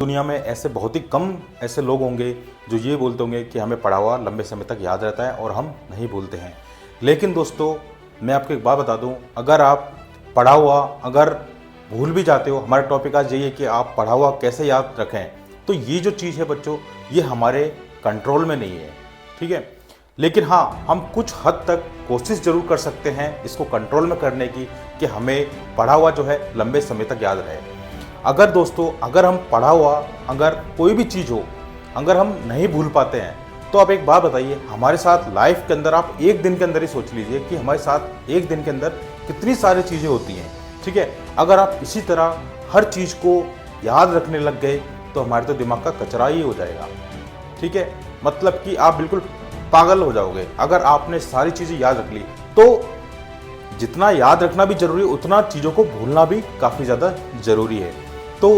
दुनिया में ऐसे बहुत ही कम ऐसे लोग होंगे जो ये बोलते होंगे कि हमें पढ़ा हुआ लंबे समय तक याद रहता है और हम नहीं भूलते हैं। लेकिन दोस्तों, मैं आपको एक बात बता दूं, अगर आप पढ़ा हुआ अगर भूल भी जाते हो, हमारा टॉपिक आज यही है कि आप पढ़ा हुआ कैसे याद रखें। तो ये जो चीज़ है बच्चों, ये हमारे कंट्रोल में नहीं है, ठीक है। लेकिन हाँ, हम कुछ हद तक कोशिश जरूर कर सकते हैं इसको कंट्रोल में करने की, कि हमें पढ़ा हुआ जो है लंबे समय तक याद रहे। अगर दोस्तों, अगर हम पढ़ा हुआ अगर कोई भी चीज़ हो, अगर हम नहीं भूल पाते हैं, तो आप एक बात बताइए, हमारे साथ लाइफ के अंदर आप एक दिन के अंदर ही सोच लीजिए कि हमारे साथ एक दिन के अंदर कितनी सारी चीज़ें होती हैं, ठीक है। अगर आप इसी तरह हर चीज़ को याद रखने लग गए तो हमारे तो दिमाग का कचरा ही हो जाएगा, ठीक है। मतलब कि आप बिल्कुल पागल हो जाओगे अगर आपने सारी चीज़ें याद रख ली। तो जितना याद रखना भी जरूरी है, उतना चीज़ों को भूलना भी काफ़ी ज़्यादा ज़रूरी है। तो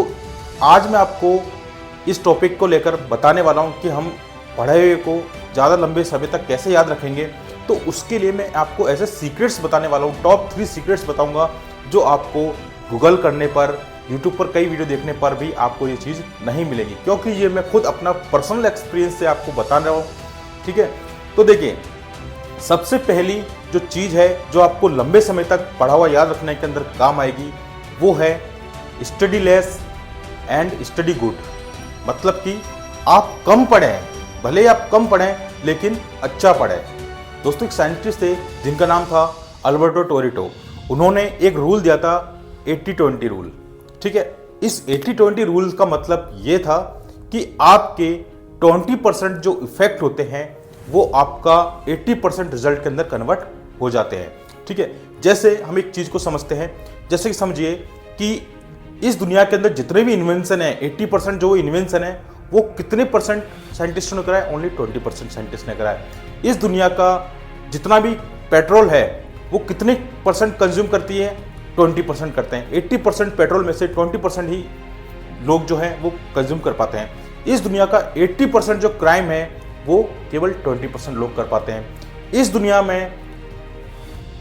आज मैं आपको इस टॉपिक को लेकर बताने वाला हूँ कि हम पढ़े हुए को ज़्यादा लंबे समय तक कैसे याद रखेंगे। तो उसके लिए मैं आपको ऐसे सीक्रेट्स बताने वाला हूँ, टॉप 3 सीक्रेट्स बताऊँगा, जो आपको गूगल करने पर, यूट्यूब पर कई वीडियो देखने पर भी आपको ये चीज़ नहीं मिलेगी, क्योंकि ये मैं खुद अपना पर्सनल एक्सपीरियंस से आपको बता रहा हूँ, ठीक है। तो देखिए, सबसे पहली जो चीज़ है जो आपको लंबे समय तक पढ़ा हुआ याद रखने के अंदर काम आएगी, वो है study less and study good. मतलब कि आप कम पढ़ें, भले ही आप कम पढ़ें लेकिन अच्छा पढ़ें। दोस्तों, एक साइंटिस्ट थे जिनका नाम था अल्बर्टो टोरिटो। उन्होंने एक रूल दिया था, 80-20 रूल, ठीक है। इस 80-20 रूल का मतलब ये था कि आपके 20% जो इफेक्ट होते हैं वो आपका 80% रिजल्ट के अंदर कन्वर्ट हो जाते हैं, ठीक है। जैसे हम एक चीज़ को समझते हैं, जैसे कि समझिए कि इस दुनिया के अंदर जितने भी इन्वेंशन है, 80% जो इन्वेंशन है वो कितने परसेंट साइंटिस्टों ने कराया? ओनली 20% साइंटिस्ट ने कराया। इस दुनिया का जितना भी पेट्रोल है वो कितने परसेंट कंज्यूम करती है? 20% करते हैं। 80% पेट्रोल में से 20% ही लोग जो हैं वो कंज्यूम कर पाते हैं। इस दुनिया का 80% जो क्राइम है वो केवल 20% लोग कर पाते हैं। इस दुनिया में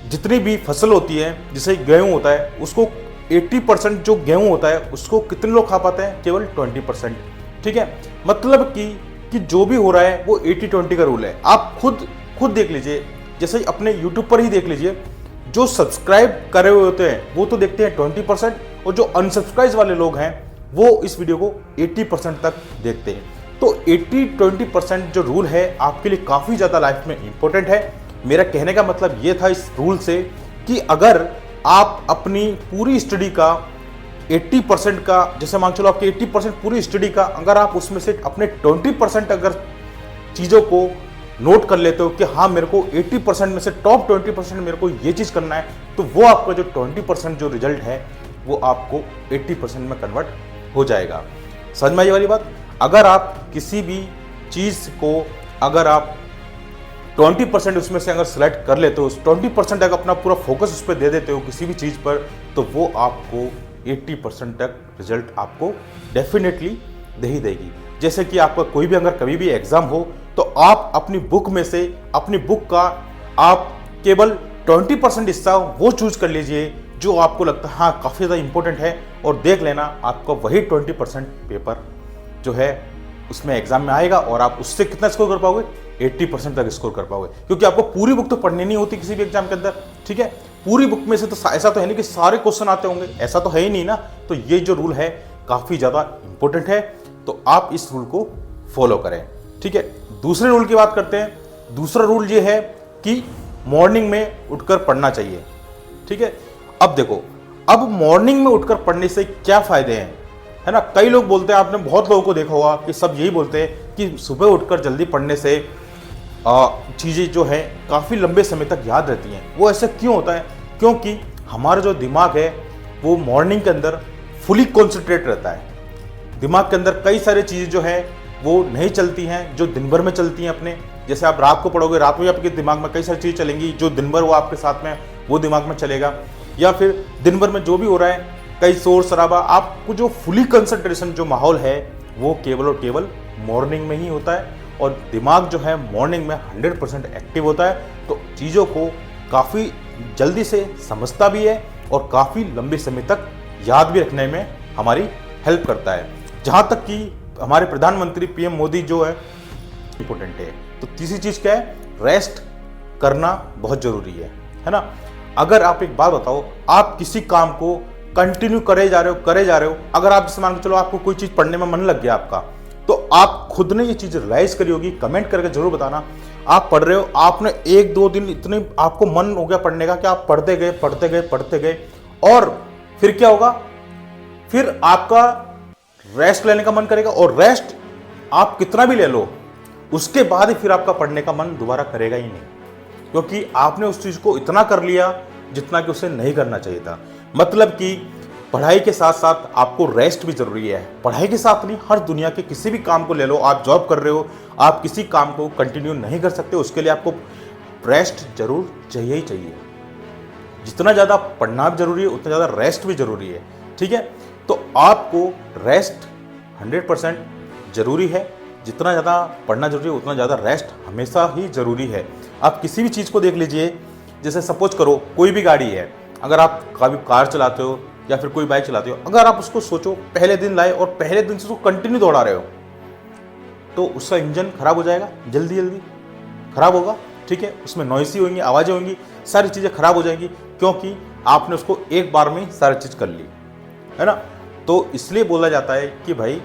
जितनी भी फसल होती है, जैसे गेहूं होता है, उसको 80% जो गेहूं होता है उसको कितने लोग खा पाते हैं? केवल 20%, ठीक है। मतलब कि जो भी हो रहा है वो 80-20 का रूल है। आप खुद देख लीजिए, जैसे अपने YouTube पर ही देख लीजिए, जो सब्सक्राइब करे हुए होते हैं वो तो देखते हैं 20%, और जो अनसब्सक्राइब वाले लोग हैं वो इस वीडियो को 80% तक देखते हैं। तो 80-20% जो रूल है आपके लिए काफ़ी ज़्यादा लाइफ में इंपॉर्टेंट है। मेरा कहने का मतलब ये था इस रूल से कि अगर आप अपनी पूरी स्टडी का 80% का, जैसे मान चलो आपकी 80% पूरी स्टडी का, अगर आप उसमें से अपने 20% अगर चीज़ों को नोट कर लेते हो कि हाँ मेरे को 80% में से टॉप 20% मेरे को ये चीज़ करना है, तो वो आपका जो 20% जो रिजल्ट है वो आपको 80% में कन्वर्ट हो जाएगा। समझ में आई वाली बात? अगर आप किसी भी चीज़ को अगर आप 20% उसमें से अगर सिलेक्ट कर लेते हो, 20% अगर अपना पूरा फोकस उस पर दे देते हो किसी भी चीज़ पर, तो वो आपको 80% तक रिजल्ट आपको डेफिनेटली दे ही देगी। जैसे कि आपका कोई भी अगर कभी भी एग्ज़ाम हो, तो आप अपनी बुक में से, अपनी बुक का आप केवल 20% हिस्सा वो चूज कर लीजिए जो आपको लगता है हाँ काफ़ी ज़्यादा इंपॉर्टेंट है, और देख लेना आपका वही 20% पेपर जो है उसमें एग्जाम में आएगा, और आप उससे कितना स्कोर कर पाओगे? 80% तक स्कोर कर पाओगे। क्योंकि आपको पूरी बुक तो पढ़नी नहीं होती किसी भी एग्जाम के अंदर, ठीक है। पूरी बुक में से तो ऐसा तो है नहीं कि सारे क्वेश्चन आते होंगे, ऐसा तो है ही नहीं ना। तो ये जो रूल है काफ़ी ज़्यादा इंपॉर्टेंट है, तो आप इस रूल को फॉलो करें, ठीक है। दूसरे रूल की बात करते हैं। दूसरा रूल ये है कि मॉर्निंग में उठकर पढ़ना चाहिए, ठीक है। अब देखो, अब मॉर्निंग में उठकर पढ़ने से क्या फ़ायदे हैं, है ना। कई लोग बोलते हैं, आपने बहुत लोगों को देखा होगा कि सब यही बोलते हैं कि सुबह उठकर जल्दी पढ़ने से चीज़ें जो है काफ़ी लंबे समय तक याद रहती हैं। वो ऐसा क्यों होता है? क्योंकि हमारा जो दिमाग है वो मॉर्निंग के अंदर फुली कॉन्सेंट्रेट रहता है। दिमाग के अंदर कई सारी चीज़ें जो है वो नहीं चलती हैं जो दिन भर में चलती हैं अपने। जैसे आप रात को पढ़ोगे, रात में आपके दिमाग में कई सारी चीज़ें चलेंगी, जो दिन भर वो आपके साथ में वो दिमाग में चलेगा। या फिर दिन भर में जो भी हो रहा है, कई शोर शराबा, आपको जो फुली कंसंट्रेशन जो माहौल है वो केवल और केवल मॉर्निंग में ही होता है। और दिमाग जो है मॉर्निंग में 100% एक्टिव होता है, तो चीज़ों को काफ़ी जल्दी से समझता भी है और काफ़ी लंबे समय तक याद भी रखने में हमारी हेल्प करता है। जहाँ तक कि हमारे प्रधानमंत्री पीएम मोदी जो है इंपॉर्टेंट है। तो तीसरी चीज़ क्या है, रेस्ट करना बहुत ज़रूरी है ना। अगर आप एक बात बताओ, आप किसी काम को कंटिन्यू करे जा रहे हो, अगर आप जैसे मान के चलो आपको कोई चीज़ पढ़ने में मन लग गया आपका, तो आप खुद ने ये चीज़ रियलाइज करी होगी, कमेंट करके जरूर बताना। आप पढ़ रहे हो, आपने 1-2 दिन इतने आपको मन हो गया पढ़ने का कि आप पढ़ते गए और फिर क्या होगा, फिर आपका रेस्ट लेने का मन करेगा, और रेस्ट आप कितना भी ले लो उसके बाद ही फिर आपका पढ़ने का मन दोबारा करेगा ही नहीं, क्योंकि आपने उस चीज़ को इतना कर लिया जितना कि उसे नहीं करना चाहिए था। मतलब कि पढ़ाई के साथ साथ आपको रेस्ट भी जरूरी है। पढ़ाई के साथ नहीं, हर दुनिया के किसी भी काम को ले लो, आप जॉब कर रहे हो, आप किसी काम को कंटिन्यू नहीं कर सकते, उसके लिए आपको रेस्ट जरूर चाहिए ही चाहिए। जितना ज़्यादा पढ़ना भी जरूरी है उतना ज़्यादा रेस्ट भी जरूरी है, ठीक है। तो आपको रेस्ट 100% जरूरी है। जितना ज़्यादा पढ़ना जरूरी है उतना ज़्यादा रेस्ट हमेशा ही ज़रूरी है। आप किसी भी चीज़ को देख लीजिए, जैसे सपोज करो कोई भी गाड़ी है, अगर आप कभी कार चलाते हो या फिर कोई बाइक चलाते हो, अगर आप उसको सोचो पहले दिन लाए और पहले दिन से उसको कंटिन्यू दौड़ा रहे हो, तो उसका इंजन खराब हो जाएगा, जल्दी खराब होगा, ठीक है। उसमें नॉइसी होंगी, आवाज़ें होंगी, सारी चीज़ें खराब हो जाएंगी, क्योंकि आपने उसको एक बार में सारी चीज़ कर ली, है ना। तो इसलिए बोला जाता है कि भाई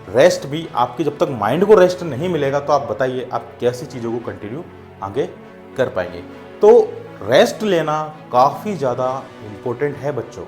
रेस्ट भी आपके, जब तक माइंड को रेस्ट नहीं मिलेगा तो आप बताइए आप कैसी चीज़ों को कंटिन्यू आगे कर पाएंगे। तो रेस्ट लेना काफ़ी ज़्यादा इम्पोर्टेंट है बच्चों,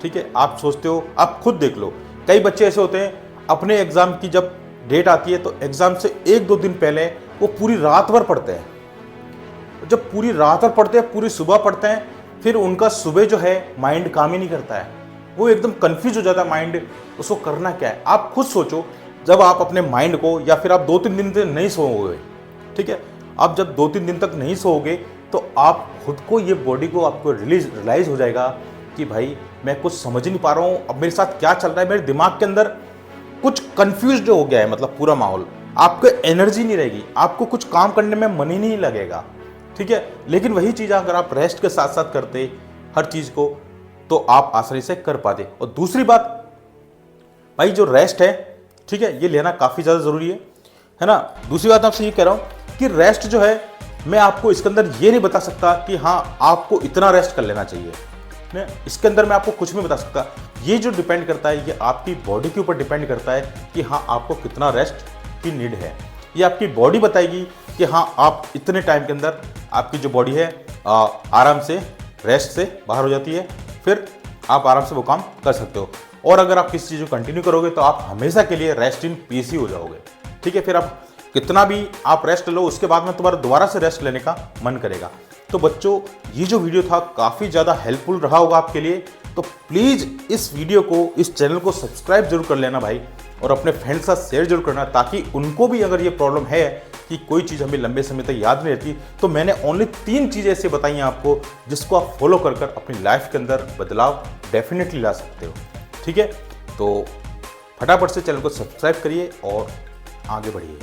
ठीक है। आप सोचते हो, आप खुद देख लो, कई बच्चे ऐसे होते हैं अपने एग्ज़ाम की जब डेट आती है तो एग्ज़ाम से 1-2 दिन पहले वो पूरी रात भर पढ़ते हैं। जब पूरी रात भर पढ़ते हैं, पूरी सुबह पढ़ते हैं, फिर उनका सुबह जो है माइंड काम ही नहीं करता है, वो एकदम कंफ्यूज हो जाता है माइंड, उसको करना क्या है। आप खुद सोचो, जब आप अपने माइंड को, या फिर आप 2-3 दिन तक नहीं सोओगे, ठीक है, आप जब 2-3 दिन तक नहीं सोओगे तो आप खुद को, ये बॉडी को आपको रियलाइज हो जाएगा कि भाई मैं कुछ समझ ही नहीं पा रहा हूँ, अब मेरे साथ क्या चल रहा है, मेरे दिमाग के अंदर कुछ कंफ्यूज हो गया है, मतलब पूरा माहौल, आपको एनर्जी नहीं रहेगी, आपको कुछ काम करने में मन ही नहीं लगेगा, ठीक है। लेकिन वही चीज़ अगर आप रेस्ट के साथ साथ करते हर चीज़ को, तो आप आसानी से कर पाते। और दूसरी बात भाई, जो रेस्ट है, ठीक है, ये लेना काफ़ी ज़्यादा ज़रूरी है ना। दूसरी बात आपसे ये कह रहा हूँ कि रेस्ट जो है, मैं आपको इसके अंदर ये नहीं बता सकता कि हाँ आपको इतना रेस्ट कर लेना चाहिए, मैं इसके अंदर मैं आपको कुछ नहीं बता सकता। ये जो डिपेंड करता है, ये आपकी बॉडी के ऊपर डिपेंड करता है कि हाँ आपको कितना रेस्ट की नीड है। ये आपकी बॉडी बताएगी कि हाँ आप इतने टाइम के अंदर आपकी जो बॉडी है आराम से रेस्ट से बाहर हो जाती है, फिर आप आराम से वो काम कर सकते हो। और अगर आप किसी चीज़ को कंटिन्यू करोगे तो आप हमेशा के लिए रेस्ट इन पीस ही हो जाओगे, ठीक है। फिर आप कितना भी आप रेस्ट लो, उसके बाद में तुम्हारा दोबारा से रेस्ट लेने का मन करेगा। तो बच्चों, ये जो वीडियो था काफ़ी ज़्यादा हेल्पफुल रहा होगा आपके लिए। तो प्लीज़ इस वीडियो को, इस चैनल को सब्सक्राइब जरूर कर लेना भाई, और अपने फ्रेंड्स के साथ शेयर जरूर करना, ताकि उनको भी अगर ये प्रॉब्लम है कि कोई चीज़ हमें लंबे समय तक याद नहीं रहती, तो मैंने ओनली 3 चीज़ें ऐसे बताई हैं आपको, जिसको आप फॉलो कर अपनी लाइफ के अंदर बदलाव डेफिनेटली ला सकते हो, ठीक है। तो फटाफट से चैनल को सब्सक्राइब करिए और आगे बढ़िए।